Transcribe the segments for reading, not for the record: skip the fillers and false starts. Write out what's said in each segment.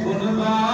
Unba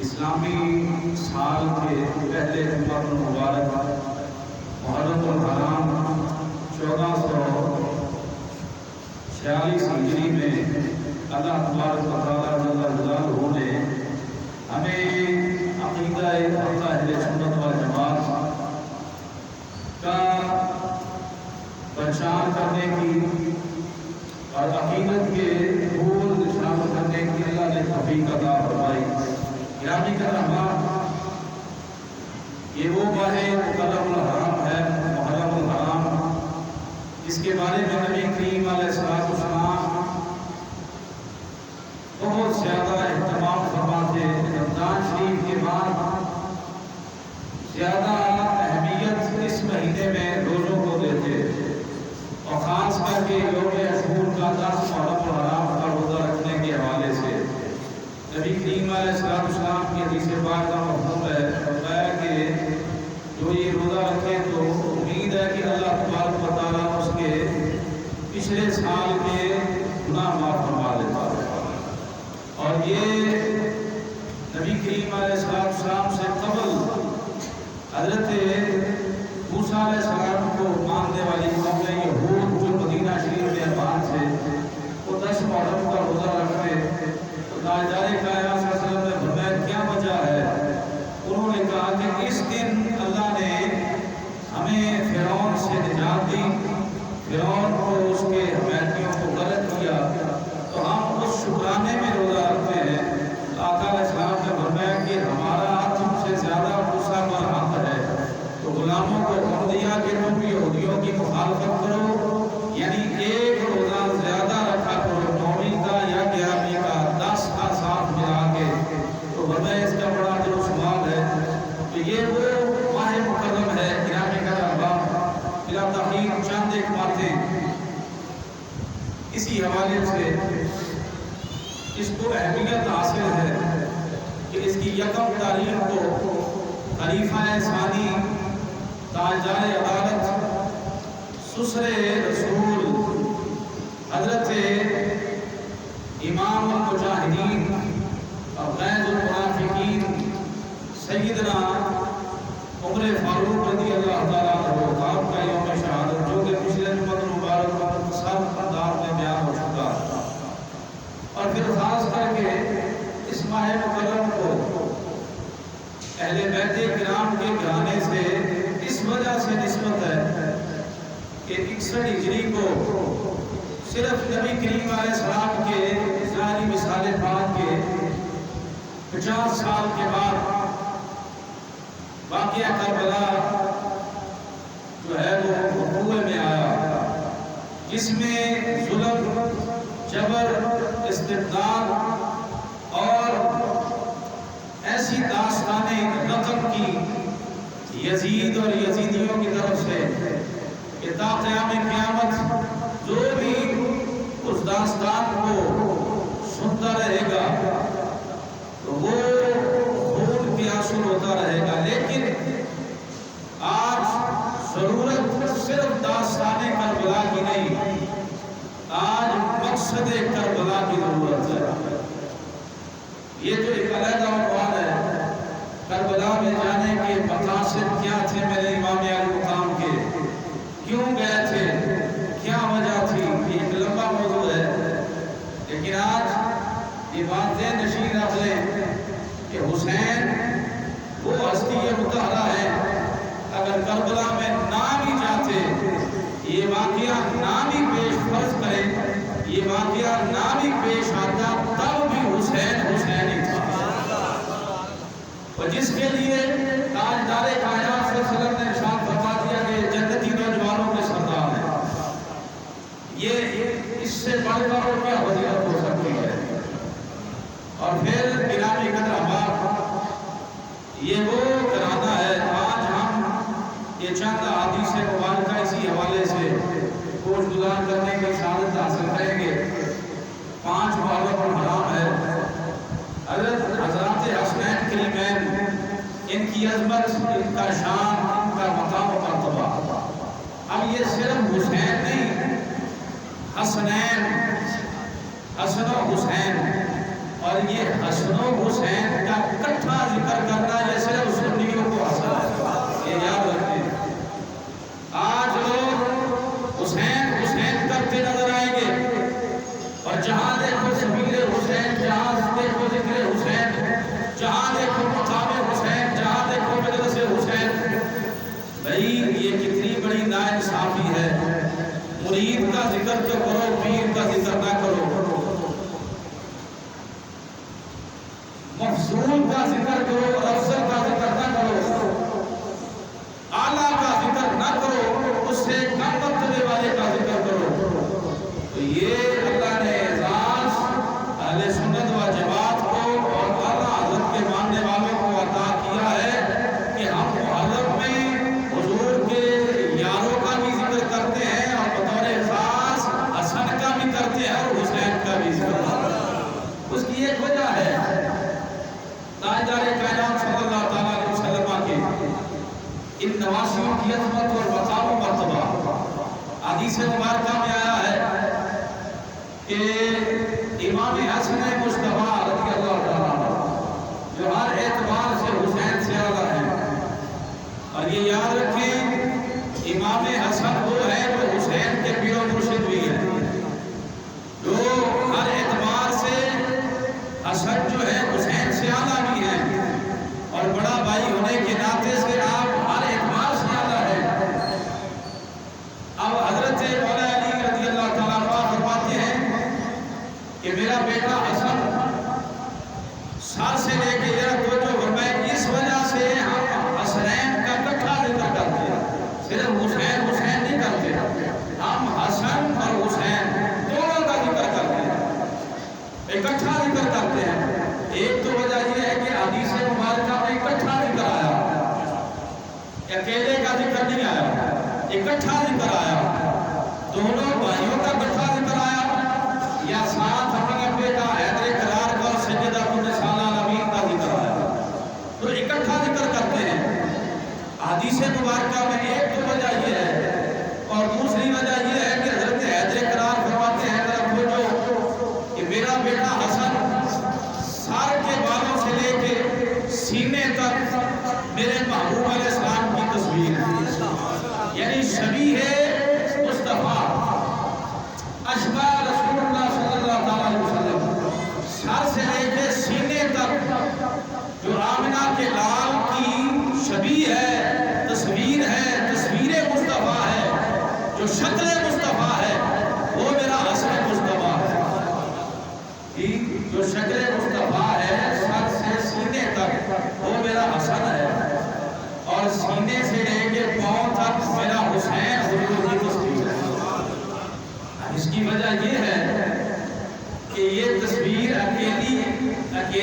اسلامی سال کے پہلے جمعہ المبارک محرم الحرام 1446 ہجری میں اللہ تبارک و تعالیٰ جل جلالہ نے ہمیں عقیدہ اہل سنت والجماعت کا پہچان کرنے کی اور عقیدت کے پھول نشان کرنے کی اللہ نے توفیق عطا فرمائی۔ گرامی کرام، یہ وہ ماہ مکرم الحرام ہے، محرم الحرام، اس کے بارے میں نبی کریم علیہ السلام بہت زیادہ اہتمام فرماتے ہیں۔ رمضان شریف کے بعد زیادہ اہمیت اس مہینے میں روزوں کو دیتے، اور خاص کر کے یوم عاشور کا 10 محرم الحرام کا روزہ رکھنے کے حوالے سے نبی کریم علیہ السلام کی حدیث پاک کا مفہوم ہے، فرمایا کہ جو یہ روزہ رکھے تو امید ہے کہ اللہ تبارک و تعالیٰ اس کے پچھلے سال کے گناہ معاف فرما دیتا ہے۔ اور یہ نبی کریم علیہ السلام سے قبل حضرت موسیٰ علیہ السلام کو ماننے والی قوم یہود جو مدینہ شریف میں آباد تھے، وہ 10 محرم کا روزہ رکھتے۔ تاجدار کائنات صلی اللہ علیہ وسلم نے فرمایا کیا وجہ ہے؟ انہوں نے کہا کہ اس دن اللہ نے ہمیں فرعون سے نجات دی، فرعون کو اس کے حمایتیوں کو غرق کیا، تو ہم اس شکرانے میں روزہ رکھتے ہیں۔ آقا علیہ السلام نے فرمایا کہ ہمارا تم سے زیادہ غصہ پر حق ہے، تو غلاموں کو حکم دیا کہ تم یہودیوں کی مخالفت کرو، یعنی ایک روزہ زیادہ رکھا کرو، 9ویں کا یا 11ویں کا، 10 کا ساتھ ملا کے، تو فرمایا اس کا بڑا جو شمال ہے۔ تو یہ وہ ماہ مکرم ہے۔ گرامی کرام، بلا تحقیق چند ایک باتیں اسی حوالے سے اس کو اہمیت حاصل ہے کہ اس کی 1 تاریخ کو خلیفہ ثانی تاجدار عدالت سسر رسول حضرت امام المجاہدین اور غیظ المنافقین سیدنا عمر فاروق رضی اللہ تعالیٰ عنہ آپ کا یوم شہادت، جو کہ پچھلے جمعہ مبارک میں مختصر انداز میں بیان ہو چکا، اور پھر خاص کر کے اس ماہ مکرم کو اہل بیت کرام کے گھرانے سے اس وجہ سے نسبت ہے کہ 61 ہجری کو صرف نبی کریم علیہ السلام کے ظاہری مثال پاک کے 50 سال کے بعد واقعہ کربلا جو ہے وہ وقوع میں آیا، جس میں ظلم، جبر، استبداد اور ایسی داستانیں نقل کی یزید اور یزیدیوں کی طرف سے کہ تا قیام قیامت جو بھی اس داستان کو سنتا رہے گا تو وہ خون کی آنسو ہوتا رہے گا۔ لیکن آج ضرورت صرف داستان کربلا کی نہیں، آج مقصد کربلا کی ضرورت ہے۔ یہ جو ایک علیحدہ عنوان ہے، کربلا میں جانے کے مقاصد کیا تھے میرے امام علی مقام کے، کیوں گئے تھے، کیا وجہ تھی، یہ ایک لمبا موضوع ہے۔ لیکن آج یہ باتیں نشین رکھ لیں کہ حسین وہ ہستی مطہرہ ہے، اگر کربلا میں نہ بھی جاتے، یہ واقعہ نہ بھی پیش فرض کرے، یہ واقعہ نہ بھی پیش آتا، تب بھی حسین حسین ہی تھا، اور جس کے لیے تاجدار کائنات صلی اللہ علیہ وسلم نے ارشاد فرما دیا کہ جنتی نوجوانوں کے سردار ہیں۔ یہ اس سے بڑھ کر اور کیا فضیلت ہو سکتی ہے۔ اور پھر گرامی قدر احباب، یہ وہ گھرانہ ہے، آج ہم یہ چند احادیث مبارکہ اسی حوالے سے گوش گزار کرنے کی سعادت حاصل کریں گے۔ 5 محرم الحرام ہے، حضرات حسنین کریمین، ان کی عظمت، ان کا شان، ان کا مقام و مرتبہ۔ اب یہ صرف حسین نہیں، حسنین، حسن و حسین، اور یہ حسن و حسین کا اکٹھا ذکر کرنا یہ صرف سنیوں کو حاصل ہے، یہ یاد رکھیں۔ آج لوگ حسین حسین کرتے نظر آئیں گے، اور جہاں دیکھو سبیل حسین، جہاں دیکھو ذکر حسین، جہاں دیکھو مقام حسین، جہاں دیکھو مجلس حسین۔ بھئی یہ کتنی بڑی ناانصافی ہے، مرید کا ذکر تو کرو، پیر کا ذکر نہ کرو، مفضول کا ذکر کرو، افضل کا ذکر نہ کرو، اعلیٰ کا ذکر نہ کرو، اس سے کم مرتبے والے کا ذکر کرو۔ تو یہ اللہ نے اعزاز اہل سنت و جماعت کو اور اعلیٰ حضرت کے ماننے والوں کو عطا کیا ہے کہ ہم محرم میں حضور کے یاروں کا بھی ذکر کرتے ہیں، اور بطور خاص حسن کا بھی کرتے ہیں اور حسین کا بھی ذکر کرتے ہیں۔ اس کی ایک وجہ ہے تاجدار کائنات صلی اللہ تعالیٰ علیہ وسلم کے ان نواسیوں کی عظمت اور مقام و مرتبہ۔ حدیث مبارکہ میں آیا ہے کہ امام حسن مصطفیٰ رضی اللہ تعالیٰ جو ہر اعتبار سے حسین سے اعلیٰ ہے، اور یہ یاد رکھیں امام حسن وہ ہے جو حسین کے پیر و مرشد بھی ہے، جو ہر اعتبار سے حسن جو ہے حسین سے اعلیٰ بھی ہے، اور بڑا بھائی ہونے کے ناطے سے آپ ہر اعتبار سے اعلیٰ ہے۔ اب حضرت مولا علی رضی اللہ تعالیٰ عنہ فرماتے ہیں کہ میرا بیٹا حسن سر سے لے کے اس وجہ سے ہم حسنین کا اکٹھا ذکر کرتے ہیں، صرف حسین حسین نہیں کرتے، ہم حسن اور حسین دونوں کا ذکر کرتے ہیں، اکٹھا ذکر کرتے ہیں۔ ایک تو وجہ یہ ہے کہ حدیث مبارکہ میں اکٹھا ذکر آیا، اکیلے کا ذکر نہیں آیا، اکٹھا ذکر آیا، دونوں بھائیوں کا اکٹھا ذکر آیا، یا ساتھ اپنے بیٹا حیدر قرار کا اور سیدہ النساء العالمین کا ذکر آیا، تو اکٹھا ذکر کرتے ہیں۔ حدیث مبارکہ میں ایک تو وجہ یہ ہے، اور دوسری وجہ یہ ہے کہ حضرت حیدر قرار فرماتے ہیں کہ میرا بیٹا حسن سر کے بالوں سے لے کے سینے تک میرے محبوب علیہ السلام کی تصویر ہے، یعنی شبیہ مصطفیٰ، اشبہ رسول اللہ صلی اللہ علیہ وسلم، سر سے لے کے سینے تک جو آمنہ کے لال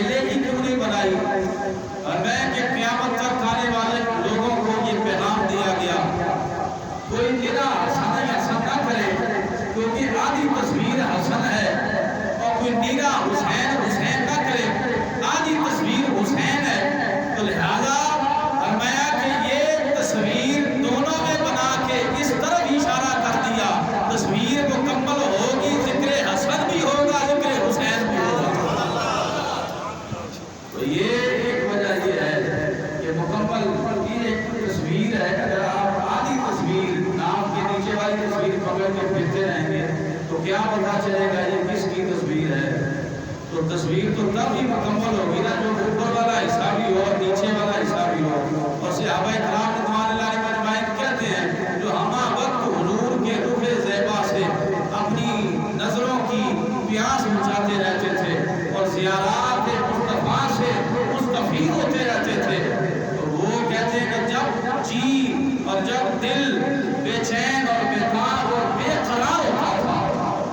اکیلے ہی کیوں نہیں بنائی؟ اور میں کہ قیامت تک آنے والے لوگوں کو یہ پیغام دیا گیا، کوئی تیرا حسن حسن نہ کرے کیونکہ آدھی تصویر حسن ہے، اور کوئی تیرا حسین حسین نہ کرے آدھی تصویر حسین ہے۔ تو لہذا فرمایا کہ یہ تصویر دونوں میں بنا کے اس طرف اشارہ کر دیا، تصویر مکمل ہوگی، ذکر حسن بھی ہوگا، ذکر حسین بھی ہوگا۔ تو یہ ایک وجہ یہ ہے کہ مکمل یہ ایک تصویر ہے، اگر آپ آدھی تصویر نام کے نیچے والی تصویر پکڑ کے پھرتے رہیں گے تو کیا پتہ چلے گا یہ کس کی تصویر ہے؟ تو تصویر تو تب ہی مکمل ہوگی نا جو اوپر والا حصہ بھی ہو اور نیچے والا حصہ بھی ہو۔ اور صحابہ کرام رضوان اللہ علیہم اجمعین کہتے ہیں جو ہمہ وقت حضور کے رخ زیبا سے اپنی نظروں کی پیاس بجھاتے رہتے تھے اور زیارات مصطفیٰ سے مستفید ہوتے رہتے تھے، تو وہ کہتے ہیں کہ جب جی اور جب دل بے چین اور بیقرار اور بے قرار ہوتا تھا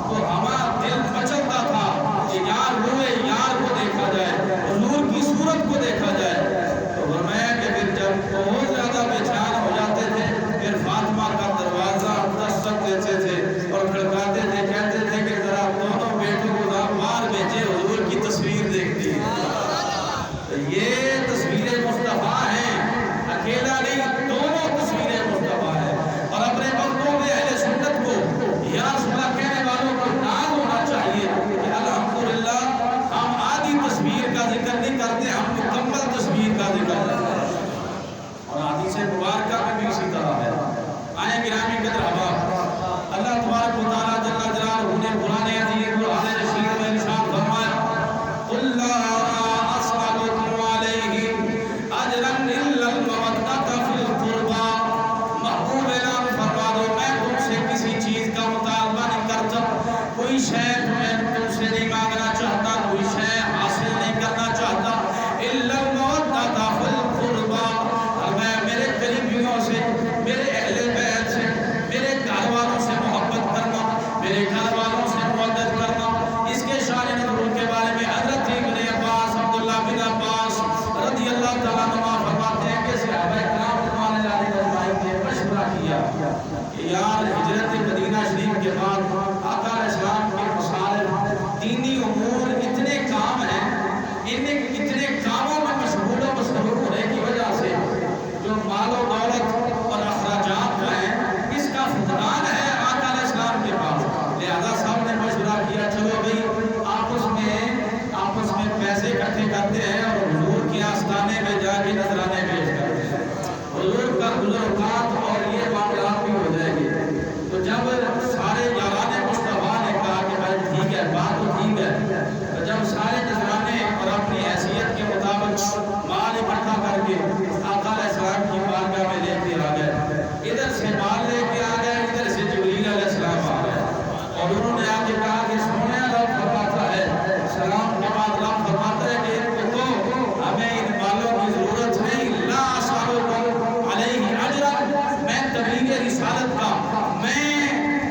تو ہمارا دل مچلتا تھا کہ یار ہوئے یار کو دیکھا جائے، حضور کی صورت کو دیکھا جائے۔ تو فرمایا کہ پھر جب بہت زیادہ بے چین ہو جاتے تھے پھر فاطمہ کا دروازہ دستک دیتے تھے اور کھڑکاتے تھے، کہتے تھے کہ ذرا دونوں بیٹوں کو باہر بھیجے، حضور کی تصویر دیکھتی ہے۔ تو یہ تصویر مصطفیٰ ہیں، اکیلا نہیں، دونوں تصویریں مصطفیٰ ہیں۔ اور اپنے وقتوں میں اہل سنت کو یا رسول اللہ کہنے والوں کو ناز ہونا چاہیے کہ الحمدللہ ہم آدھی تصویر کا ذکر نہیں کرتے، ہم مکمل تصویر کا ذکر کرتے ہیں۔ اور حدیث مبارکہ میں بھی اسی طرح ہے۔ آئیں گرامی قدر احباب، اللہ تبارک و تعالیٰ جل جلالہ نے قرآن عظیم قرآن رشید میں ارشاد فرمایا قُلْ لَا أَسْأَلُكُمْ عَلَيْهِ أَجْرًا إِلَّا الْمَوَدَّةَ فِي الْقُرْبَى۔ محبوب اعلان فرما دو میں تم سے کسی چیز کا مطالبہ نہیں کرتا، کوئی شے میں تم سے نہیں مانگنا چاہتا، کوئی شے حاصل نہیں کرنا چاہتا، إِلَّا الْمَوَدَّةَ فِي الْقُرْبَى، اور میں میرے قریبیوں سے، میرے اہل بیت سے، میرے گھر والوں سے محبت کرنا، میرے گھر والوں سے مودت کرنا۔ اس کے شان نزول کے بارے میں حضرت ابن عباس عبداللہ بن عباس رضی اللہ تعالیٰ عنہ فرماتے ہیں کہ صحابہ کرام رضوان اللہ علیہم اجمعین نے مشورہ کیا کہ یار ہجرت مدینہ شریف کے بعد آقا علیہ السلام کے مصالح دینی امور اتنے کام ہیں، اتنے کاموں میں مشغول و مصروف ہونے کی وجہ سے جو مال و دولت اور اخراجات ہیں اس کا فقدان ہے آقا علیہ السلام کے پاس۔ لہذا سب نے مشورہ کیا چلو بھئی آپس میں پیسے اکٹھے کرتے ہیں اور حضور کے آستانے میں جا کے نذرانے پیش کرتے ہیں، حضور کا گزر اوقات اور یہ معاملات بھی ہو جائیں گے۔ تو جب سارے یاران مصطفیٰ نے کہا کہ بھائی ٹھیک ہے، بات تو ٹھیک ہے، تو جب سارے نذرانے اور اپنی حیثیت کے مطابق مال اکٹھا کر کے آقا علیہ السلام کی بارگاہ میں لے کے آ گئے، ادھر سے مال لے کے آ گئے، ادھر سے جبریل علیہ السلام آ گئے، اور انہوں نے آ کے کہا کہ سونے رب فرماتا ہے، سلام کے بعد رب فرماتا ہے کہ ان کو ہمیں ان مالوں کی ضرورت نہیں، لا أسألكم علیہ اجرا، میں تبلیغ رسالت کا، میں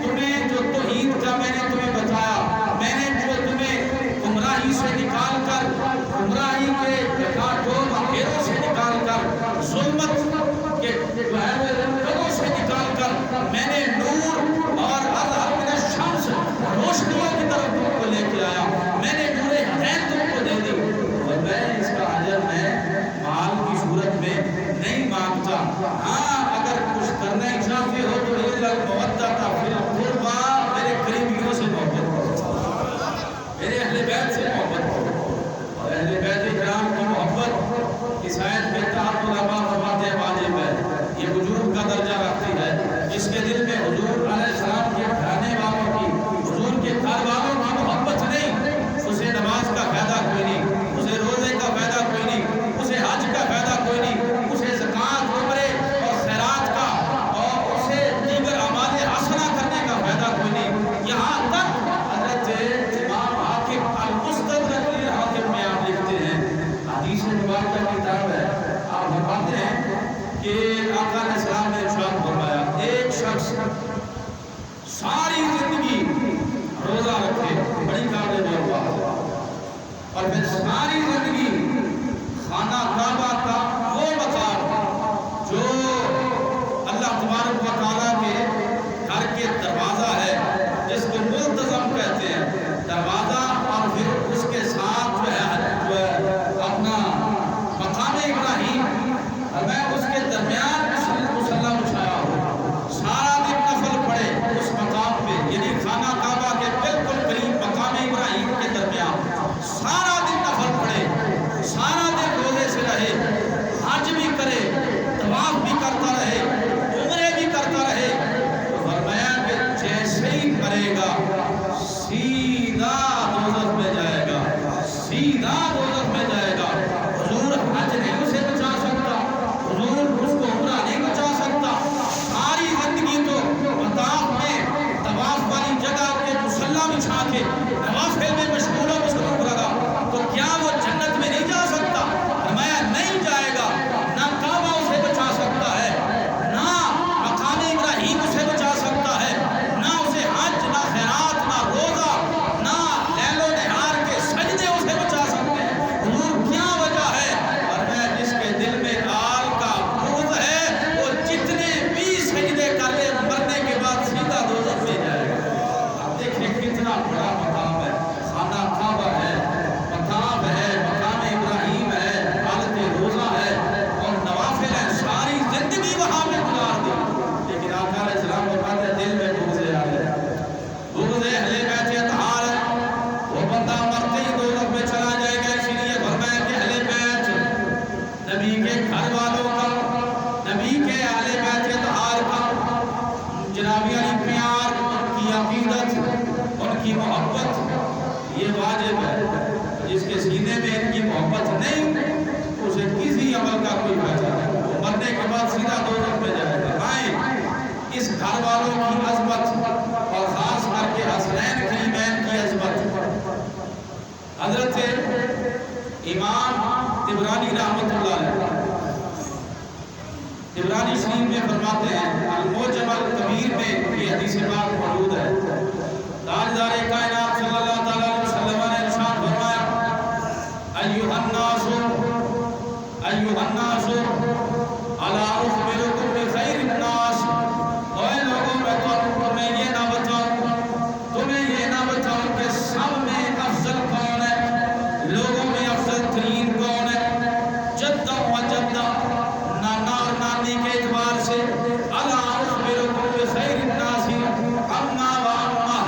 تمہیں جو توحید کا میں نے تمہیں بتایا، میں نے جو تمہیں گمراہی سے نکال کر، گمراہی کے کاٹوں اندھیروں سے نکال کر، ظلمت کے گڑوں سے نکال کر میں نے نور اور اظہر من الشمس روشنیوں کی طرف تم کو لے کے آیا، میں نے نور ہدایت تم کو دے دی، اور میں اس کا اجر میں مال کی صورت میں نہیں مانگتا۔ ہاں اگر کچھ کرنا ہی چاہتے ہو تو إِلَّا الْمَوَدَّةَ فِي الْقُرْبَى، میرے قریبیوں سے محبت کرو، میرے اہل بیت سے محبت کرو، اور اہل بیت کرام کی محبت اس آیت میں تحت علماء فرماتے ہیں واجب ہے، یہ وجوب کا درجہ رکھتی ہے۔ جس کے دل میں حضور علیہ السلام کے گھرانے والوں کی، حضور کے گھر والوں کی محبت نہیں، اسے نماز کا فائدہ کوئی نہیں، اسے روزے کا فائدہ کوئی نہیں، اسے حج کا فائدہ کوئی نہیں، اسے زکوٰۃ، عمرے اور خیرات کا اور اسے دیگر اعمال حسنہ کرنے کا فائدہ کوئی نہیں۔ یہاں تک حضرت امام حاکم المستدرک للحاکم میں آپ لکھتے ہیں، حدیث مبارکہ کتاب ہے، آپ فرماتے ہیں کہ آقا علیہ السلام نے ارشاد فرمایا ایک شخص ساری زندگی روزہ رکھے، بڑی قابل غور بات ہے، اور پھر ساری زندگی خانہ کعبہ کا وہ مقام جو اللہ تبارک و تعالیٰ کے گھر کے دروازہ ہے، جس کو ملتزم کہتے ہیں دروازہ، اور پھر اس کے ساتھ جو ہے اپنا مقام ابراہیم، اور میں اس کے درمیان مصلی بچھایا ہوں، سارا دن نفل پڑے اس مقام پہ، یعنی خانہ کعبہ کے بالکل قریب مقام ابراہیم کے درمیان سارا دن نفل پڑے، سارا دن روزے سے رہے، حج بھی کرے، طواف بھی کرتا رہے، عمرے بھی کرتا رہے، تو فرمایا کہ جیسے ہی مرے گا سیدھا دوزخ میں جائے گا، سیدھا دوزخ میں جائے گا۔ حضور حج نہیں اسے بچا سکتا، حضور اس کو عمرہ نہیں بچا سکتا، ساری زندگی تو مطاف میں طواف والی جگہ کے مصلی بچھا کے نوافل میں مشغول و مصروف رہا، تو کیا وہ جنت میں نہیں جا سکتا؟ فرمایا نہیں جائے گا، نہ کعبہ اسے بچا سکتا ہے، نہ مقام ابراہیم اسے بچا سکتا ہے، نہ اسے حج، نہ خیرات، نہ روزہ، نہ لیل و نہار کے سجدے اسے بچا سکتے ہیں۔ حضور کیا وجہ ہے؟ فرمایا جس کے دل میں آل کا بغض ہے وہ جتنے بھی سجدے کر لے مرنے کے بعد سیدھا دوزخ میں جائے گا۔ اب دیکھیں کتنا بڑا مقام ہے، خانہ کعبہ ہے، مقام ہے، مقام ابراہیم ہے، حالت روزہ ہے اور نوافل ہے، ساری زندگی وہاں میں گزار دی، لیکن آقا علیہ السلام فرماتے ہیں دل میں بغض آ گیا، بغض اہل بیت اطہار ہے، وہ بندہ مرتے ہی دوزخ میں چلا جائے گا۔ اسی لیے فرمایا کہ اہل بیت، نبی کے گھر والوں کا، نبی کے اہل بیت اطہار کا جنابی علی پیار، ان کی عقیدت، ان کی محبت، یہ واجب ہے۔ جس کے سینے میں ان کی محبت نہیں، اسے کسی عمل کا کوئی فائدہ نہیں، وہ مرنے کے بعد سیدھا دوزخ میں جائے گا۔ آئیں اس گھر والوں کی عظمت اور خاص کر کے حسنین کریمین کی عظمت، حضرت امام طبرانی رحمۃ اللہ علیہ طبرانی شریف میں فرماتے ہیں، المعجم الکبیر میں یہ حدیث پاک موجود ہے، تاجدار کائنات صلی اللہ تعالیٰ علیہ وسلم نے ارشاد فرمایا، ایھا الناس الا اخبرکم بخیر الناس، اے لوگوں میں تمہیں یہ نہ بتاؤں کہ سب میں افضل کون ہے، لوگوں میں افضل ترین کون ہے، جدہ و جدہ، نانا اور نانی کے اعتبار سے، الا اخبرکم بخیر الناس اما و امہ،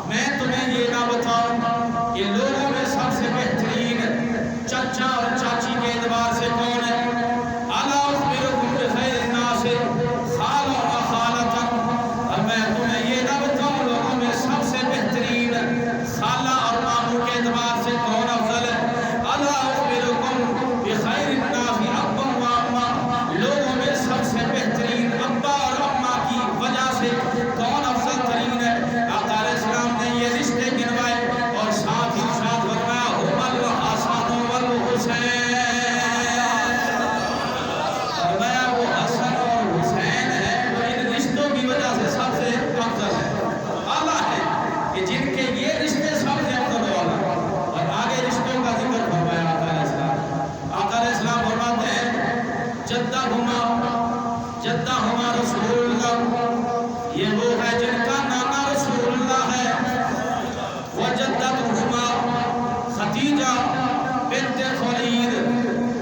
میں تمہیں یہ نہ بتاؤں کہ لوگوں میں سب سے بہترین چچا اور چاچی کے اعتبار سے کون ہے، الا اخبرکم بخیر الناس خالہ و خالۃ، اور میں تمہیں یہ نہ بتاؤں لوگوں میں سب سے بہترین خالہ اور ماموں کے اعتبار سے کون افضل ہے، الا اخبرکم بخیر الناس ابا و امہ، لوگوں میں سب سے بہترین ابا اور اماں کی وجہ سے کون افضل ترین ہے۔ آقا علیہ السلام نے یہ رشتے گنوائے اور ساتھ ہی ارشاد فرمایا، ھم الحسن والحسین، فرمایا وہ حسن اور حسین ہے جو ان رشتوں کی وجہ سے سب سے افضل ہے، اعلیٰ ہے، کہ جن کے یہ رشتے سب سے افضل والا، اور آگے رشتوں کا ذکر فرمایا آقا علیہ السلام۔ آقا علیہ السلام فرماتے ہیں، جدہما رسول اللہ، یہ وہ ہے جن کا نانا رسول اللہ ہے، وجدتہما خدیجہ بنت خولید،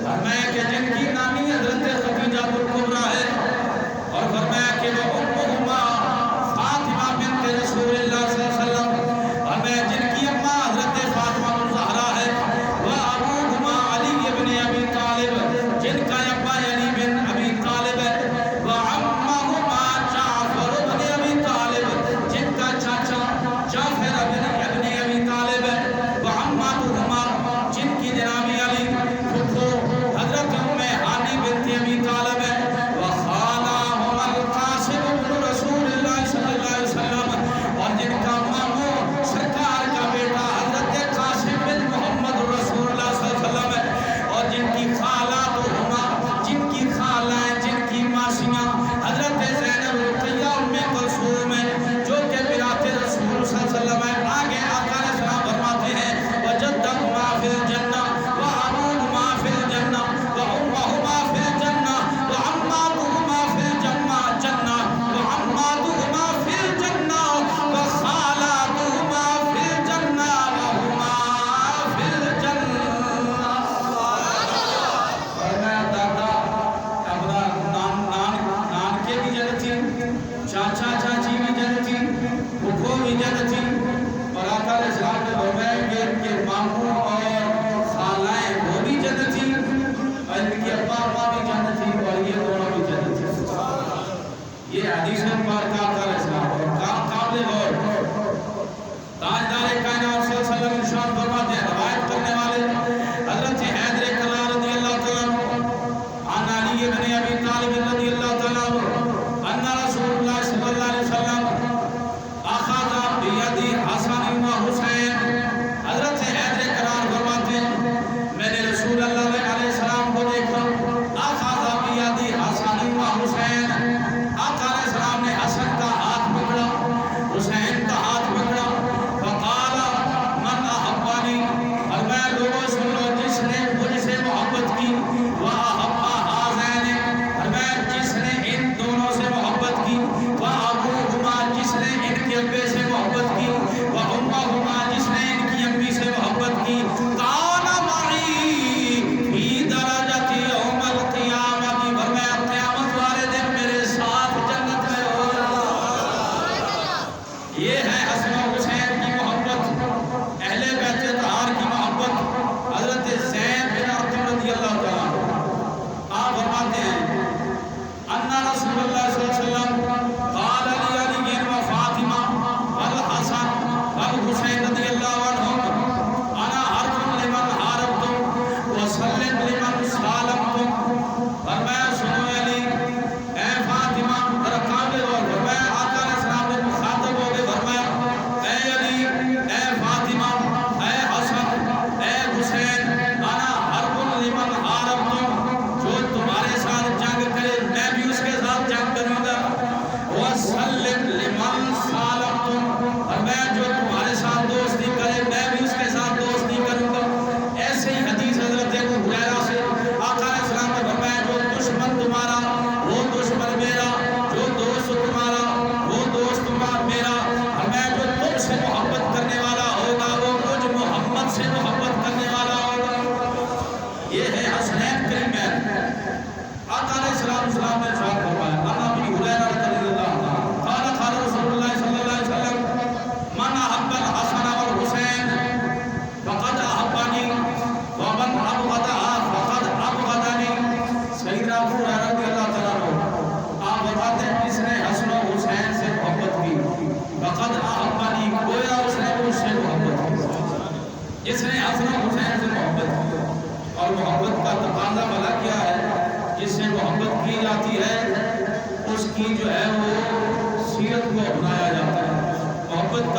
فرمایا کہ جن کی نانی حضرت خدیجہ الکبریٰ ہے، اور فرمایا کہ وہ امہما فاطمہ بنت رسول اللہ صلی اللہ علیہ وسلم، فرمایا جن کی اماں حضرت فاطمہ الزہرا ہے، وابوہما علی بن ابی طالب، جن کا ابا علی بن ابی طالب ہے، وعمہما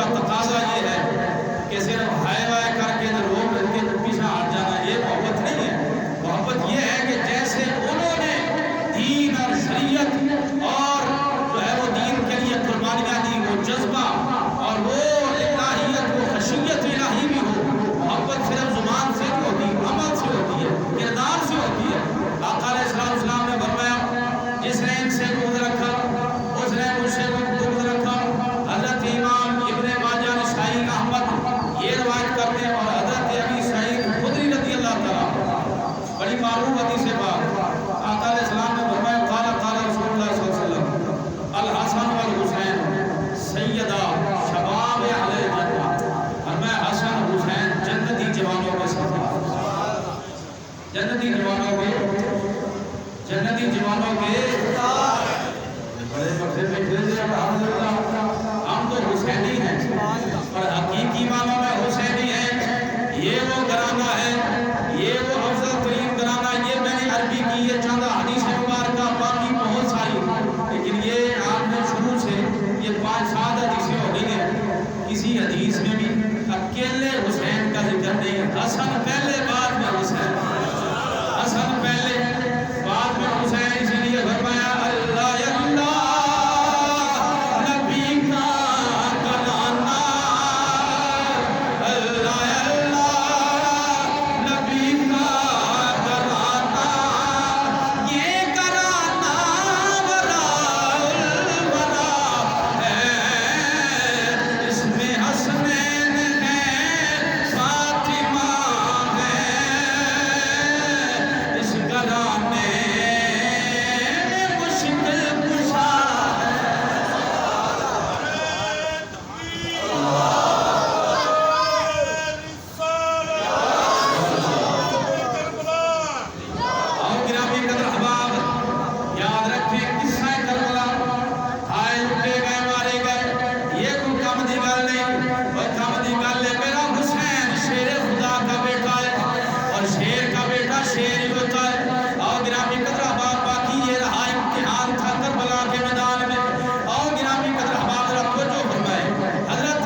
کا تقاضا یہ ہے کہ صرف ہائے وائے کر کے رو کر کے پیچھے ہٹ جانا یہ محبت نہیں ہے. محبت یہ ہے کہ جیسے انہوں نے دین اور شریعت اور جو ہے وہ دین کے لیے قربانیاں دی، وہ جذبہ اور وہ الہیت، وہ خشیت الہی بھی ہو. محبت صرف زبان سے نہیں ہوتی، عمل سے ہوتی ہے، کردار سے ہوتی ہے. آقا علیہ السلام نے فرمایا جس نے ان سے بغض رکھا اس نے مجھ سے بغض رکھا. حضرت امام ابن ماجہ نسائی احمد یہ روایت کرتے ہیں اور حضرت ابی سعید خدری رضی اللہ تعالیٰ بڑی معروف حدیث ہے. آقا علیہ السلام نے فرمایا قال قال رسول اللہ صلی اللہ علیہ وسلم الحسن والحسین سیدہ شباب اہل الجنہ. فرمایا حسن حسین جنتی جوانوں کے سردار، جنتی جوانوں کے بڑے بڑے بیٹھے تھے. ہم تو حسینی ہیں اور حقیقی معنوں میں حسینی ہیں. یہ وہ گھرانہ ہے، یہ وہ افضل ترین گھرانہ. یہ میں نے عربی کی یہ چند حدیث مبارکہ، باقی بہت ساری، لیکن یہ آپ نے شروع سے یہ 5-7 حدیثیں ہو گئی ہیں. کسی حدیث میں بھی اکیلے حسین کا ذکر نہیں. حسن پہلے بعد میں حسین، حسن پہلے بعد میں حسین. اسی لیے فرمایا اللہ اللہ نبی کا گھرانہ، اللہ اللہ نبی کا گھرانہ. یہ گھرانہ وراء الورا ہے، اس میں حسنین ہے، فاطمہ ہے. اس گھرانے میں مشکل کشا اور گرامی قدر احباب یاد رکھیں قصہ کربلا. ہائے لٹے گئے، مارے گئے، یہ کوئی کم دی گل نہیں. وہ کم دی گل ہے. میرا حسین شیر خدا کا بیٹا ہے اور شیر کا بیٹا شیر ہی ہوتا ہے. اور گرامی قدر احباب باقی یہ رہا امتحان تھا کربلا کے میدان میں. اور گرامی قدر احباب ذرا توجہ فرمائے. حضرت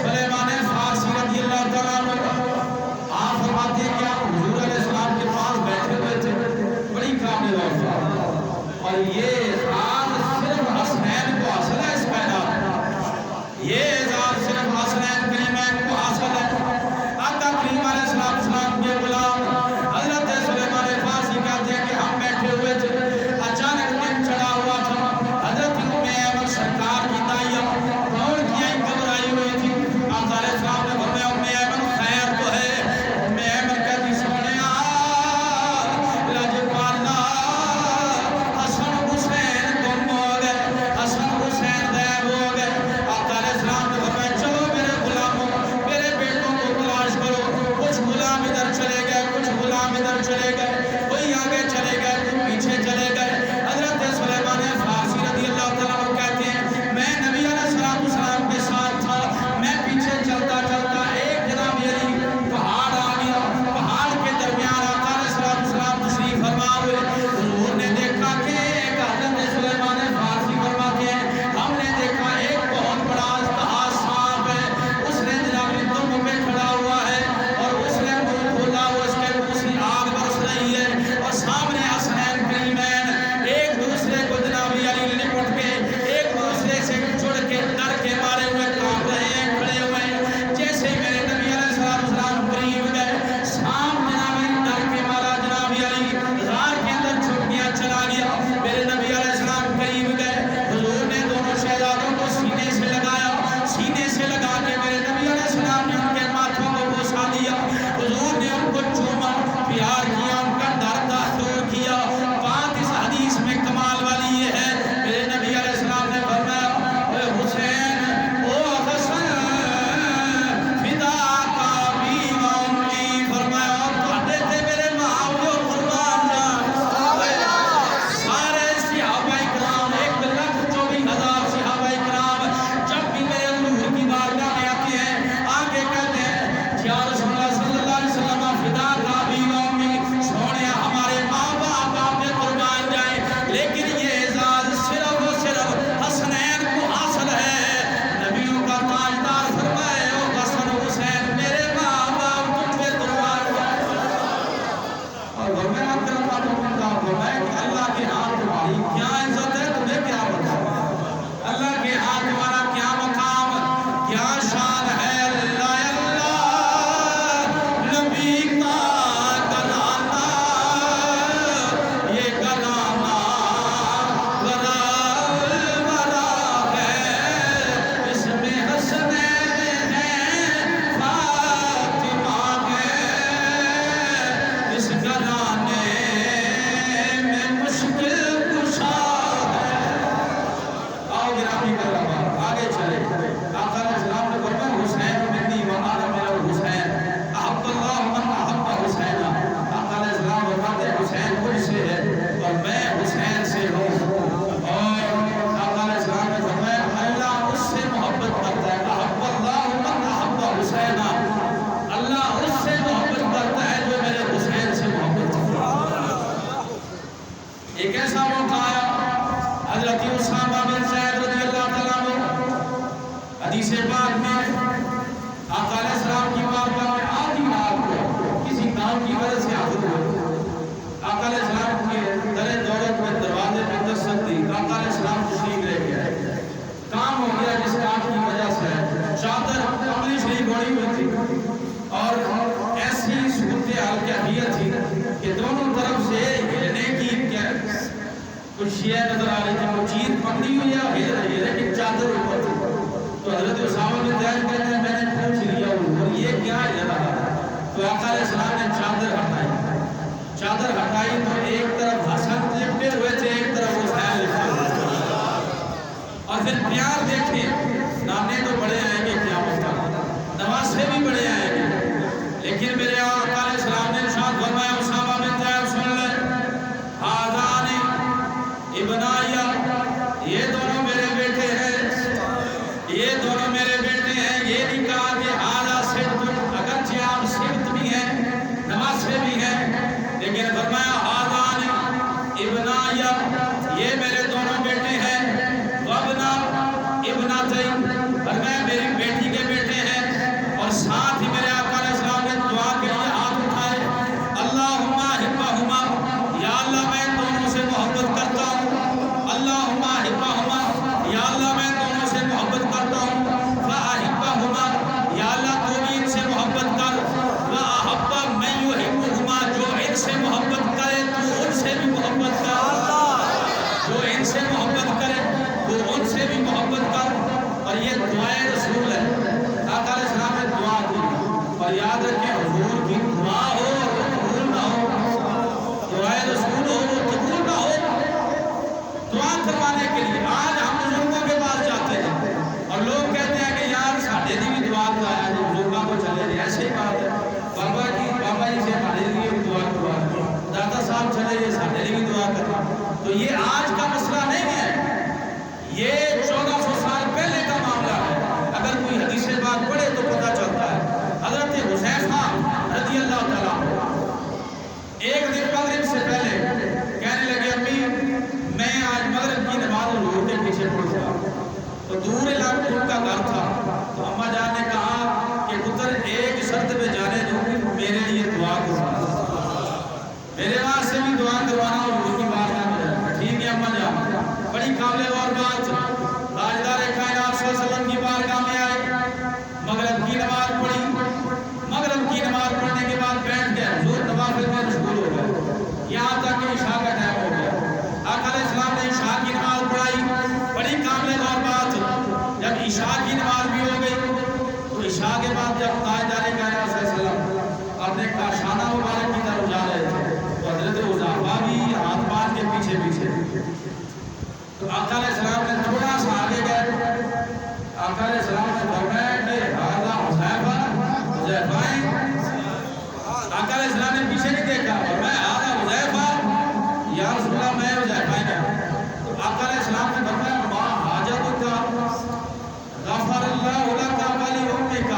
سلیمان فارسی رضی اللہ تعالیٰ عنہ آپ فرماتے ہیں کہ آپ حضور علیہ السلام کے پاس بیٹھے ہوئے تھے، بڑی کامل عورت، اور یہ اعزاز صرف حسنین کو حاصل ہے. اس کائنات یہ اعزاز صرف حسنین کریمین کو حاصل ہے. آقا کریم علیہ السلام کے غلام حضرت سلیمان فارسی کہتے ہیں کہ ہم بیٹھے ہوئے تھے، اچانک دن چڑھا ہوا تھا. حضرت ام ایمن سرکار کی دائیہ دوڑ کی آئی گھبرائی ہوئی تھی. آقا علیہ السلام نے فرمایا ام ایمن خیر تو ہے. ام ایمن کہتی سونیا لاجپالا حسن حسین ایک ایسا موقع آیا حضرت اسامہ بن زید رضی اللہ تعالیٰ عنہ حدیث پاک میں آقا علیہ السلام کی بارگاہ میں آدھی رات کو کسی کام کی وجہ سے حاضر ہوئے. آقا علیہ السلام کے در دولت میں دروازے پہ دستک دی. آقا علیہ السلام تشریف لے کے آئے. کام ہو گیا جس کام کی وجہ سے چادر کملی شریف بڑی ہوئی تھی اور ایسی صورتحال کیفیت تھی کہ دونوں طرف سے ہلنے کی کچھ شیعہ نظر آ رہی تھی. وہ چیز پکڑی ہوئی ہے ہل رہی ہے لیکن چادر اوپر تھی. تو حضرت اسامہ بن زید کہتے ہیں میں نے پوچھ لیا اور یہ کیا ہل رہا ہے. تو آقا علیہ السلام نے چادر ہٹائی. چادر ہٹائی تو ایک طرف حسن لپٹے ہوئے تھے ایک طرف حسین لپٹے ہوئے تھے. اور پھر پیار دیکھیں نانے تو بڑے آئیں گے قیامت تک, نواسے بھی بڑے آئیں گے, لیکن میرے آقا علیہ السلام نے ارشاد فرمایا اسامہ بن زید سن لے ہذان ابنایا, یہ دونوں میرے بیٹے ہیں, یہ دونوں میرے بیٹے ہیں. یہ نہیں کہا کہ ہذا صبت, اگرچہ آپ صبت بھی ہیں نواسے بھی ہیں, لیکن فرمایا ہذان ابنایا, یہ میرے دونوں بیٹے ہیں. وابنا ابنتین, فرمایا میری بیٹی کے بیٹے ہیں. اور ساتھ ہی میرے آقا علیہ السلام نے دعا کے لیے ہاتھ اٹھائے اللہم احبہما, یا اللہ میں دونوں سے محبت کرتا ہوں. اللہم احبہما, یا اللہ میں دونوں سے محبت کرتا ہوں. فاحبہما, یا اللہ تو بھی ان سے محبت کر. واحب من یحبہما, جو ان سے محبت کرے تو ان سے بھی محبت کر. جو ان سے محبت کرے وہ ان سے بھی محبت کر. اور یہ دعائے رسول ہے. آقا علیہ السلام نے دعا کی اور یاد رکھیں حضور کی دعا ہو وہ قبول نہ ہو, دعائے رسول ہو وہ قبول نہ ہو. دعا کروانے کے لیے آج ہم بزرگوں کے پاس جاتے ہیں اور لوگ کہتے ہیں کہ یار ساڑھے دی بھی دعا کرایا جو بزرگوں کو چلے گئے. ایسے ہی بات ہے, بابا جی سے ہمارے لیے بھی دعا کروا, دادا صاحب چلے گئے ساڑھے دی بھی دعا کروا. تو یہ آج کا مسئلہ نہیں ہے, یہ 1400 سال پہلے کا معاملہ ہے. اگر کوئی حدیث پاک پڑھے تو پتہ چلتا ہے. حضرت حذیفہ رضی اللہ تعالیٰ ایک دن مغرب سے پہلے کہنے لگے امی میں آج مغرب کی نماز حضور کے پیچھے پڑھ گیا. تو دور علاقے ان کا گھر تھا. تو اماں جان نے کہا کہ پتر ایک شرط پہ جانے دو, میرے لیے دعا کروانا, میرے واسطے بھی دعا کروانا اور حضور کی بارگاہ میں جانا. ٹھیک ہے اماں جان, بڑی قابل غور بات. تاجدار کائنات صلی اللہ علیہ وسلم کی بارگاہ میں آئے, مغرب کی نماز پڑھی. مغرب کی نماز پڑھنے کے بعد بیٹھ گئے, حضور نوافل میں مشغول ہو گئے یہاں تک کہ عشاء کا ٹائم ہو گیا. آقا علیہ السلام نے عشاء کی نماز پڑھائی. بڑی قابل غور بات, جب عشاء کی نماز بھی ہو گئی تو عشاء کے بعد جب تاجدار کائنات صلی اللہ علیہ وسلم اپنے کاشانہ مبارک کی طرف جا رہے تھے تو حضرت حذیفہ بھی ہاتھ باندھ کے پیچھے پیچھے. تو آقا علیہ السلام نے تھوڑا سا آگے گئے. آقا علیہ السلام نے فرمایا کہ ہذا حذیفہ, حذیفہ ہیں. آقا علیہ السلام نے پیچھے نہیں دیکھا, فرمایا ہذا حذیفہ, یا رسول اللہ میں حذیفہ ہیں. تو آقا علیہ السلام نے فرمایا ما حاجتک غفر اللہ لک ولی امک,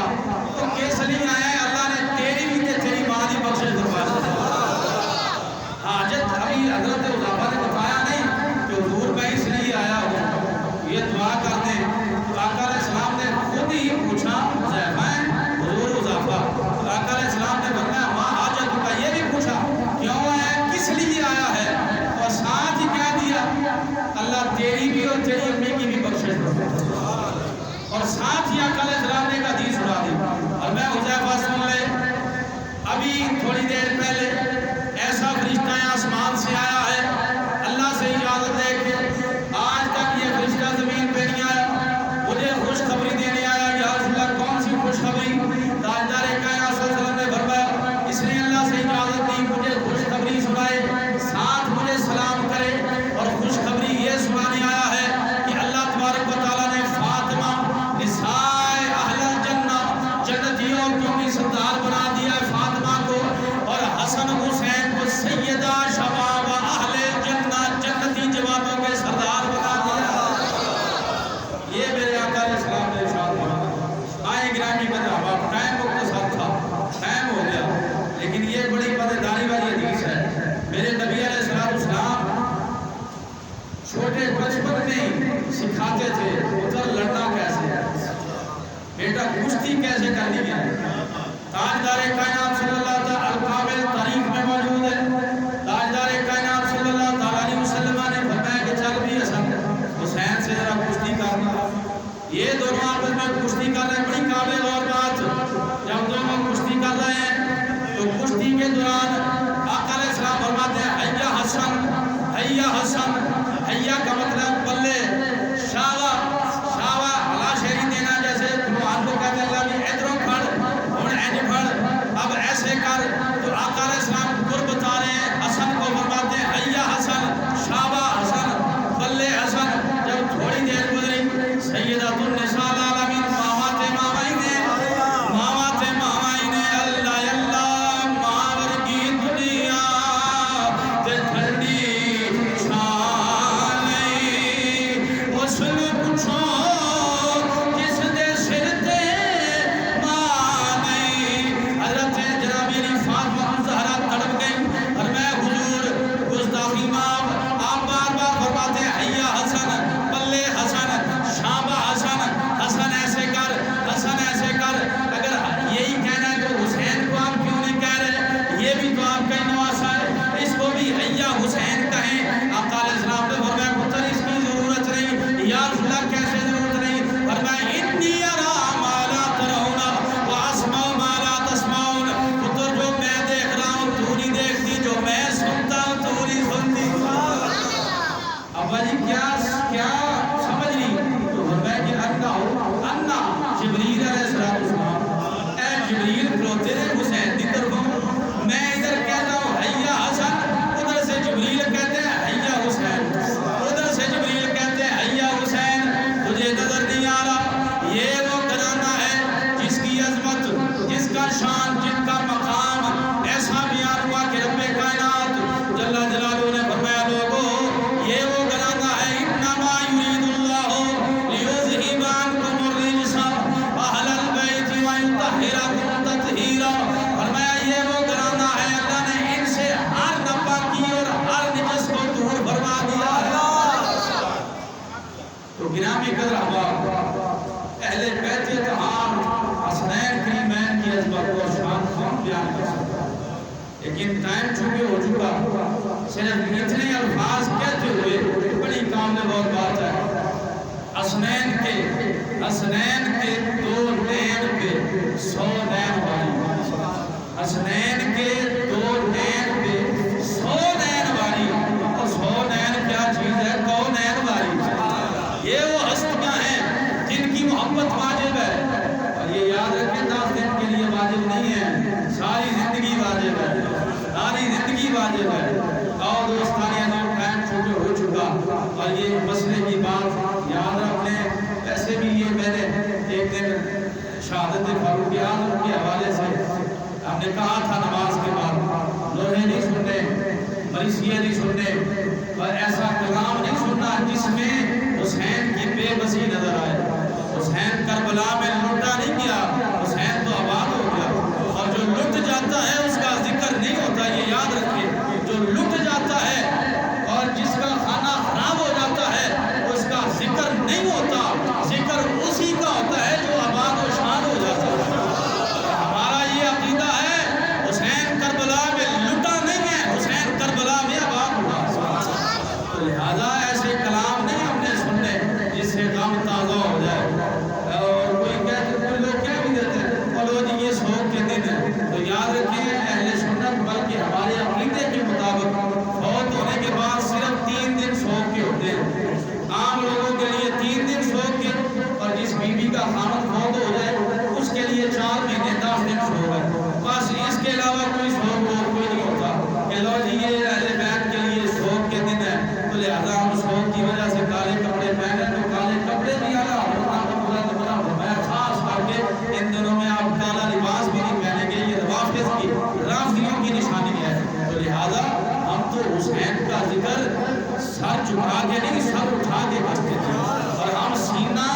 تو کیس لیے آیا ہے اللہ نے تیری بھی تے تیری ماں دی بخشش فرما دی. حاجت ابھی حضرت حذیفہ نے بتایا نہیں کہ حضور کا اس لیے آیا ہو یہ دعا کرتے. تو آقا علیہ السلام نے خود ہی پوچھا حذیفہ ہیں حضور حذیفہ. تو آقا علیہ السلام نے فرمایا ما حاجت کا, یہ بھی پوچھا کیوں آیا کس لیے آیا ہے, اور ساتھ ہی کیا دیا اللہ تیری بھی اور تیری امی کی بھی بخشش فرما. اور ساتھ ہی آقا علیہ السلام نے ایک حدیث سنا دی. اور میں حذیفہ سن لے, ابھی تھوڑی دیر پہلے ایسا فرشتہ آسمان سے آیا ہے, اللہ سے اجازت لے کے آج تک یہ فرشتہ زمین پہ نہیں آیا, مجھے خوشخبری دینے آیا. یا رسول اللہ کون سی خوشخبری؟ تاجدار کائنات صلی اللہ علیہ وسلم نے فرمایا اس نے اللہ سے اجازت دی مجھے خوشخبری سنائے, ساتھ مجھے سلام کرے. اور خوشخبری یہ سنانے آیا ہے کہ اللہ تبارک و تعالیٰ نے فاطمہ نساء وقت نہیں سکھاتے تھے ادھر لڑنا کیسے ہے، بیٹا کشتی کیسے کرنی ہے۔ تاجدار کائنات صلی اللہ تعالیٰ القابل تاریخ میں موجود ہے، تاجدار کائنات صلی اللہ تعالیٰ علیہ وسلم نے فرمایا کہ چل بھی حسن حسین سے ذرا کشتی کرنا۔ یہ دونوں آپس میں کشتی کر رہے ہیں، بڑی قابل اور بات، جب دونوں کشتی کر رہے ہیں تو کشتی کے دوران آقا علیہ السلام فرماتے ہیں حیا حسن حیا حسن، حیا کا مطلب بلے، شاوا شاوا اللہ شہری دینا، جیسے قرآن کو کہتے ہیں اللہ بھی ادھروں پھڑ اور اینج پھڑ، اب ایسے کر، تو آقا علیہ السلام قرب بتا رہے ہیں، حسن کو فرماتے ہیں حیا حسن شاوا حسن بلے حسن۔ جب تھوڑی دیر گزری سیدۃ النساء العالمین مامات مامائیں اللہ اللہ ماور کی دنیا تے ٹھنڈی چھان اس نے پوچھو کس دے سر تے ماں نہیں۔ حضرت جناب علی فاطمہ زہرا تڑپ گئی اور میں حضور گستاخی معاف، آپ بار بار فرماتے ہیں حیا حسن بلے حسن شابہ حسن، حسن ایسے کر حسن ایسے کر۔ اگر یہی کہنا ہے تو حسین کو آپ کیوں نہیں کہہ رہے، یہ بھی تو آپ کا نواسا ہے، اس کو بھی حیا حسین کہیں۔ آقا علیہ السلام نے فرمایا پتر اس کی ضرورت نہیں، یا رسول اللہ کیسے ضرورت نہیں، فرمایا انی ارا ما لا ترون واسمع ما لا تسمعون، پتر جو میں دیکھ رہا ہوں تو نہیں دیکھتی، جو میں سنتا ہوں تو نہیں سنتی۔ ابا جی کیا سمجھ نہیں، تو فرمایا کہ انا جبریل علیہ السلام، اے جبریل کھلوتے رہے حسین دی طرفوں، میں ادھر کہتا ہوں حیا حسن، ادھر سے جبریل کہتے ہیں حیا حسین، ادھر سے جبریل کہتے ہیں حیا حسین، تجھے نظر نہیں آ رہا، یہ وہ گھرانہ ہے جس کی عظمت، جس کا شان، جن کا مقام ایسا بیان ہوا کہ رب کائنات جل جلالہ نے فرمایا لوگو یہ وہ گھرانہ ہے، انما یرید اللہ لیذہب عنکم الرجس اہل البیت ویطہرکم تطہیرا، فرمایا یہ وہ گھرانہ ہے اللہ نے ان سے ہر ناپاکی اور ہر نجس کو دور فرما دیا ہے۔ تو گرامی قدر احباب، اہل بیت طہار حسنین کریمین کی عظمت اور شان کون بیان کر سکتا ہے، لیکن ٹائم چونکہ ہو چکا، صرف اتنے الفاظ کہتے ہوئے بڑی کامل اور بات ہے۔ حسنین کے دو نین پہ 100 نین والی، حسنین کے دو نین پہ 100 نین والی، اور 100 نین کیا چیز ہے، کو نین والی، یہ وہ ہستیاں ہیں جن کی محبت واجب ہے، اور یہ یاد رکھیں 10 دن کے لیے واجب نہیں ہے، ساری زندگی واجب ہے، ساری زندگی واجب ہے۔ اور دوستانیہ جو ٹائم چھوٹے ہو چکا، اور یہ مسئلے کی بات یاد رکھنے، ایسے بھی یہ میں نے ایک دن شہادت فاروق اعظم کے حوالے سے ہم نے کہا تھا نماز کے بعد لوہے نہیں سننے، مریضیے نہیں سننے، اور ایسا کلام نہیں سننا جس میں حسین کی بے بسی نظر آئے۔ حسین کربلا میں لٹا نہیں کیا، حسین تو آباد ہو گیا، اور جو لٹ جاتا ہے اس کا ذکر نہیں ہوتا، یہ یاد رکھیں، جو لٹ جاتا ہے اور جس کا کھانا خراب ہو جاتا ہے اس کا ذکر نہیں ہوتا، ذکر اسی کا ہوتا ہے جو آباد و شان ہو جاتا ہے۔ ہمارا یہ عقیدہ ہے حسین کربلا میں لٹا نہیں ہے، حسین کربلا میں آباد ہوا، تو لہذا ایسے کلام نہیں ہم نے سننے جس سے غم تازہ ہو جائے۔ اور کوئی لوگ کہہ بھی دیتے ہیں اور لوگ یہ سوگ کے دن ہے، تو یاد رکھیں اہل سنت بلکہ ہمارے عقیدے کے مطابق فوت ہونے کے بعد صرف 3 دن سوگ کے ہوتے ہیں، عام لوگوں کے لیے 3 دن سوگ کے، اور جس بیوی کا خامد فوت ہو جائے اس کے لیے 4 مہینے 10 دن سوگ ہے، بس اس کے علاوہ کوئی سوگ کوئی نہیں ہوتا کہ لو جی یہ اہل بیت کے لیے سوگ کے دن ہے، تو لہذا ہم سوگ کی وجہ سے کالے کپڑے پہنے، تو کالے کپڑے بھی خاص کر کے ان دنوں میں آپ کالا لباس بھی نہیں پہنیں گے، یہ رافضیوں کی نشانی ہے، تو لہذا ہم تو حسین کا ذکر سر جھکا کے نہیں سر اٹھا کے کرتے تھے، اور ہم سینہ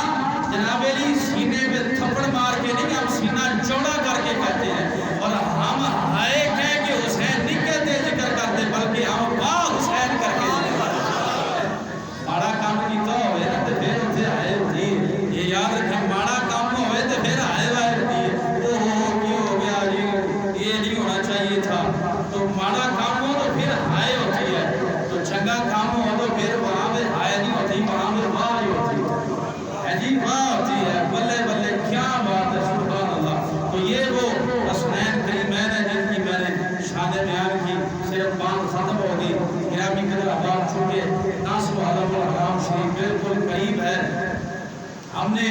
جناب علی سینے پہ تھپڑ مار کے نہیں، ہم سینہ چوڑا کر کے کہتے ہیں، اور ہم ہائے کہہ کے حسین نہیں کہتے ذکر کرتے، بلکہ ہم واہ حسین کر کے ذکر کرتے ہیں۔ بڑا کام کی تو چونکہ 10 محرم الحرام شریف بالکل قریب ہے، ہم نے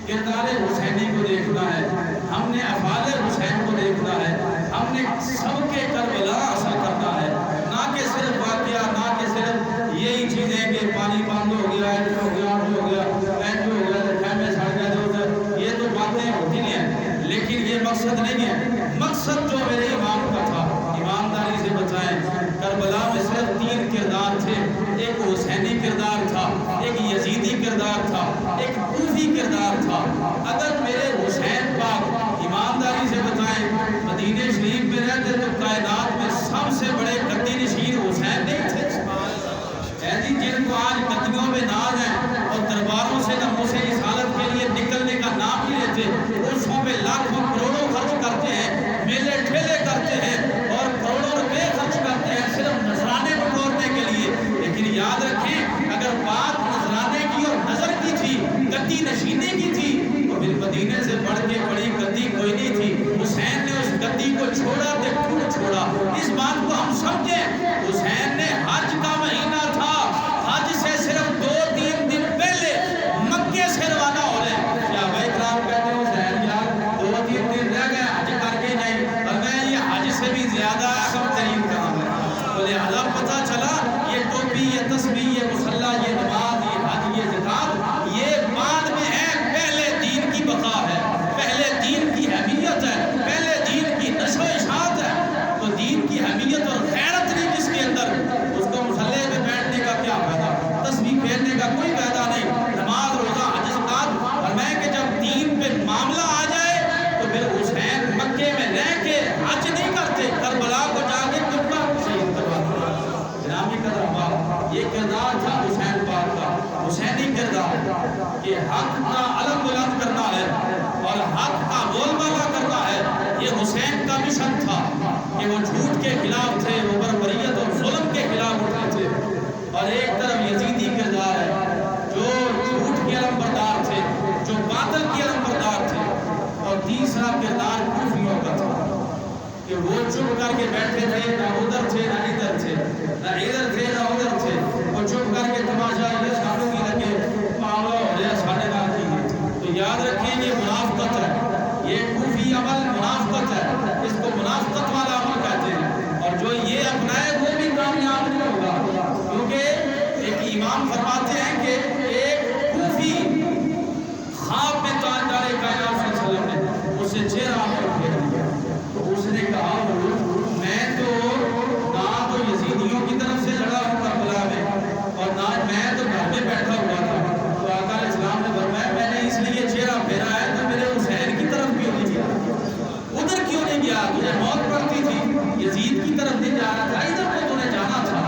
کردار حسینی کو دیکھنا ہے، ہم نے افعال حسین کو دیکھنا ہے، ہم نے سب کے کربلا اثر کرنا ہے، نہ کہ صرف واقعہ، نہ کہ صرف یہی چیزیں کہ پانی بند ہو گیا، ایسا ہو گیا، وہ ہو گیا، ایسا ہو گیا، خیمے سڑ گیا، جو یہ تو باتیں ہوتی ہیں، لیکن یہ مقصد نہیں ہے۔ مقصد جو میرے امام کا تھا، ایمانداری سے بتائیں، کربلا میں صرف 3 کردار تھے، ایک حسینی کردار تھا، ایک یزیدی کردار تھا، ایک کوفی کردار تھا۔ اگر میرے حسین پاک ایمانداری سے بتائیں مدینہ شریف میں رہتے تو کائنات میں سب سے بڑے گدی نشین حسین نہیں تھے؟ جن کو آج گدیوں میں ناز ہیں اور درباروں سے نموں سے رسالت کے لیے نکلنے کا نام ہی لیتے، عرصوں پہ لاکھوں کروڑوں خرچ کرتے ہیں، میلے ٹھیلے کرتے ہیں اور کروڑوں روپے خرچ کرتے ہیں صرف نذرانے بٹورنے کے لیے۔ لیکن یاد رکھیں، اگر بات نذرانے کی اور نظر کی تھی، گدی نشینے کی تھی، تو پھر مدینے سے بڑھ کے بڑی گدی کوئی نہیں تھی۔ حسین نے اس گدی کو چھوڑا تو کیوں چھوڑا، اس بات کو ہم سمجھیں۔ حسین نے حج کا مہینہ تھا، حج سے صرف 2-3 دن پہلے مکے سے روانہ ہو رہے ہیں۔ صحابہ کرام کہتے ہیں حسین یار 2-3 دن رہ گئے حج کر کے نہیں، اور میں یہ حج سے بھی زیادہ اہم ترین کام ہے۔ تو لہٰذا پتہ چلا یہ ٹوپی، یہ تسبیح، یہ مصلی، یہ نماز، یہ حج، یہ زکات، یہ بعد میں ہے، پہلے دین کی بقا ہے، پہلے دین کی اہمیت ہے، پہلے دین کی نشو و اشاعت ہے۔ تو دین کی اہمیت اور غیرت نہیں جس کے اندر، اس کو مصلی میں بیٹھنے کا کیا فائدہ، تسبیح پھیرنے کا کوئی فائدہ نہیں، نماز، روزہ، حج، زکات۔ اور میں کہ جب دین پہ معاملہ آ جائے تو پھر حسین مکے میں رہ کے حج نہیں کرتے، کربلا کو جا کے قبلہ شہید کرواتے۔ گرامی قدر احباب، یہ کردار تھا حسین پاک کا، حسینی کردار کہ حق کا علم بلند کرنا ہے اور حق کا بول بالا کرنا ہے۔ یہ حسین کا مشن تھا کہ وہ جھوٹ کے خلاف تھے، وہ بربریت اور ظلم کے خلاف اٹھے تھے۔ اور ایک طرف یزیدی کردار ہے جو جھوٹ کے علم بردار تھے، جو باطل کے علم بردار تھے۔ اور تیسرا کردار کوفیوں کا تھا کہ وہ چپ کر کے بیٹھے تھے، نہ ادھر تھے نہ ادھر تھے، نہ ادھر تھے نہ ادھر تھے، وہ چپ کر کے تماشا یہ سانوں کی لگے معاملہ ہو رہا ساڑھے نال کی۔ تو یاد رکھیں یہ منافقت ہے، یہ کوفی عمل منافقت ہے، اس کو منافقت والا عمل کہتے ہیں۔ اور جو یہ اپنائے وہ بھی کامیاب نہیں ہوگا، کیونکہ ایک امام فرماتے ہیں کہ ایک کوفی خواب میں تاجدار کائنات صلی اللہ علیہ وسلم نے اس سے چہرہ پر پھیر دیا، تو اس نے کہا میں تو نہ تو یزیدیوں کی طرف سے لڑا ہوں کربلا میں، اور نہ میں تو گھر میں بیٹھا ہوا تھا۔ تو آقا علیہ السلام نے فرمایا میں نے اس لیے چہرہ پھیرا ہے تو میرے حسین کی طرف کیوں نہیں گیا، ادھر کیوں نہیں گیا، تجھے موت پڑتی تھی، یزید کی طرف نہیں جا رہا تھا، ادھر کو تمہیں جانا تھا۔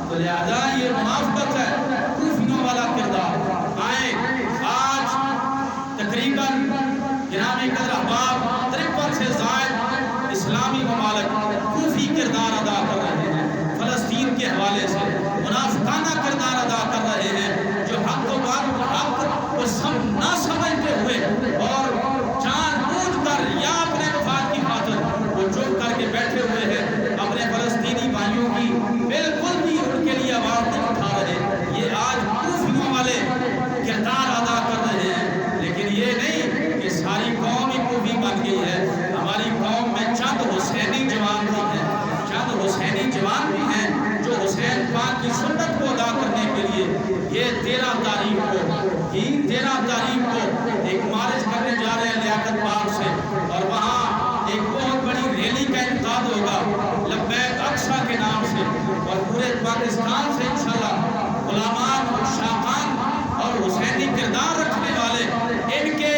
تو لہذا یہ منافقت ہے، کوفیوں والا کردار۔ آئیں آج تقریباً گرامی قدر احباب 53 سے زائد اسلامی ممالک کوفی کردار ادا کر رہے ہیں، فلسطین کے حوالے سے منافقانہ کردار ادا کر رہے ہیں، جو حق و باطل حق کو نہ سمجھتے ہوئے اور جان بوجھ کر یا اپنے مفاد کی خاطر وہ چپ کر کے بیٹھے ہوئے ہیں، اپنے فلسطینی بھائیوں کی بالکل بھی ان کے لیے آواز نہیں اٹھا رہے۔ یہ آج کوفیوں والے کردار ادا کر رہے ہیں، لیکن یہ نہیں کہ ساری قوم ہی کوفی بن گئی ہے۔ ہماری قوم میں چند حسینی جوان بھی ہیں، چند حسینی جوان بھی ہیں جو حسین پاک کی سنت کو ادا کرنے کے لیے یہ 13 تاریخ کو ایک مارچ کرنے جا رہے ہیں لیاقت پارک سے، اور وہاں ایک بہت بڑی ریلی کا انعقاد ہوگا لبیک اقصی کے نام سے، اور پورے پاکستان سے انشاءاللہ علماء، شاقان اور حسینی کردار رکھنے والے ان کے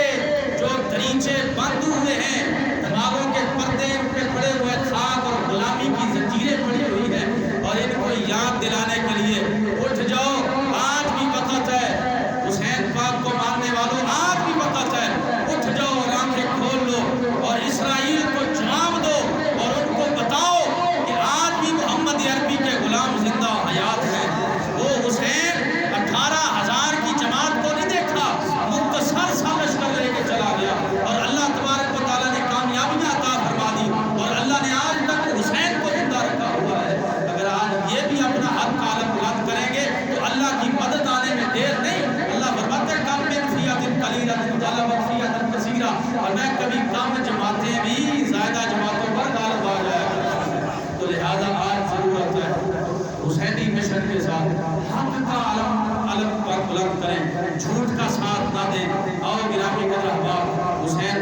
جو دریچے بند ہوئے ہیں، دماغوں کے پردے ان پہ پڑے ہوئے خاک اور غلامی کی زنجیریں پڑی ہوئی ہیں، اور ان کو یاد دلانے کے لیے اٹھ جاؤ۔ آج بھی وقت ہے، حسین پاک کو ماننے والوں آج بھی وقت ہے، اٹھ جاؤ اور آنکھیں کھول لو اور اسرائیل کو جواب دو اور ان کو بتاؤ کہ آج بھی محمد عربی کے غلام زندہ حیات ہیں۔ وہ حسین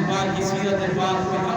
پاک کی سیرت پاک میں